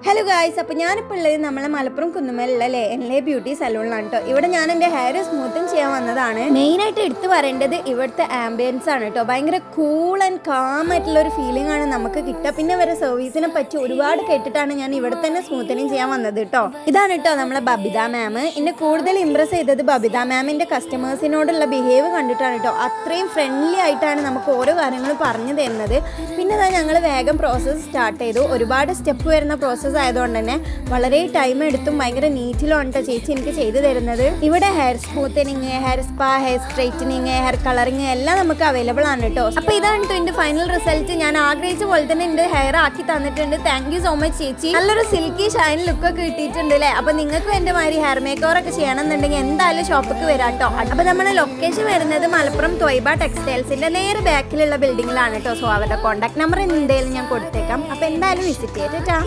Hello guys, അപ്പോൾ ഞാനിപ്പോൾ ഉള്ളത് നമ്മളെ മലപ്പുറം കുന്നുമേലുള്ള എൻലെ ബ്യൂട്ടി സലൂണിലാണ് കേട്ടോ. ഇവിടെ ഞാൻ എൻ്റെ ഹെയർ സ്മൂത്തിങ് ചെയ്യാൻ വന്നതാണ്. മെയിനായിട്ട് എടുത്തു പറയേണ്ടത് ഇവിടുത്തെ ആംബിയൻസ് ആണ് കേട്ടോ. ഭയങ്കര കൂൾ ആൻഡ് കാം ആയിട്ടുള്ള ഒരു ഫീലിംഗ് ആണ് നമുക്ക് കിട്ടുക. പിന്നെ വരെ സർവീസിനെ പറ്റി ഒരുപാട് കേട്ടിട്ടാണ് ഞാൻ ഇവിടെ തന്നെ സ്മൂത്തനിങ് ചെയ്യാൻ വന്നത് കേട്ടോ. ഇതാണ് കേട്ടോ നമ്മളെ ബബിത മാം. എന്നെ കൂടുതൽ ഇംപ്രസ് ചെയ്തത് ബബിത മാമിൻ്റെ കസ്റ്റമേഴ്സിനോടുള്ള ബിഹേവ് കണ്ടിട്ടാണ് കേട്ടോ. അത്രയും ഫ്രണ്ട്ലി ആയിട്ടാണ് നമുക്ക് ഓരോ കാര്യങ്ങളും പറഞ്ഞു തരുന്നത്. പിന്നെ ഞങ്ങൾ വേഗം പ്രോസസ്സ് സ്റ്റാർട്ട് ചെയ്തു. ഒരുപാട് സ്റ്റെപ്പ് വരുന്ന പ്രോസസ്സ് ആയതുകൊണ്ട് തന്നെ വളരെ ടൈം എടുത്തും ഭയങ്കര നീറ്റിലാണ് ചേച്ചി എനിക്ക് ചെയ്തു തരുന്നത്. ഇവിടെ hair smoothening, hair spa, hair straightening, hair colouring എല്ലാം നമുക്ക് അവൈലബിൾ ആണ് കേട്ടോ. അപ്പോൾ ഇതാണ് കേട്ടോ എൻ്റെ ഫൈനൽ റിസൾട്ട്. ഞാൻ ആഗ്രഹിച്ച പോലെ തന്നെ എൻ്റെ ഹെയർ ആക്കി തന്നിട്ടുണ്ട്. താങ്ക് യു സോ മച്ച് ചേച്ചി. നല്ലൊരു സിൽക്കി ഷൈൻ ലുക്കൊക്കെ കിട്ടിയിട്ടുണ്ട് അല്ലേ. അപ്പോൾ നിങ്ങൾക്കും എൻ്റെ മാതിരി ഹെയർ മേക്ക് ഓവർ ഒക്കെ ചെയ്യണമെന്നുണ്ടെങ്കിൽ എന്തായാലും ഷോപ്പിക്ക് വരാം കേട്ടോ. അപ്പോൾ നമ്മുടെ ലൊക്കേഷൻ വരുന്നത് മലപ്പുറം ത്വയ്ബ ടെക്സ്റ്റൈൽസിൻ്റെ നേരെ ബാക്കിലുള്ള ബിൽഡിങ്ങിലാണ് കേട്ടോ. സോ അവരുടെ കോൺടാക്ട് നമ്പർ എന്തായാലും ഞാൻ കൊടുത്തേക്കാം. അപ്പോൾ എന്തായാലും വിസിറ്റ് ചെയ്തിട്ടാ.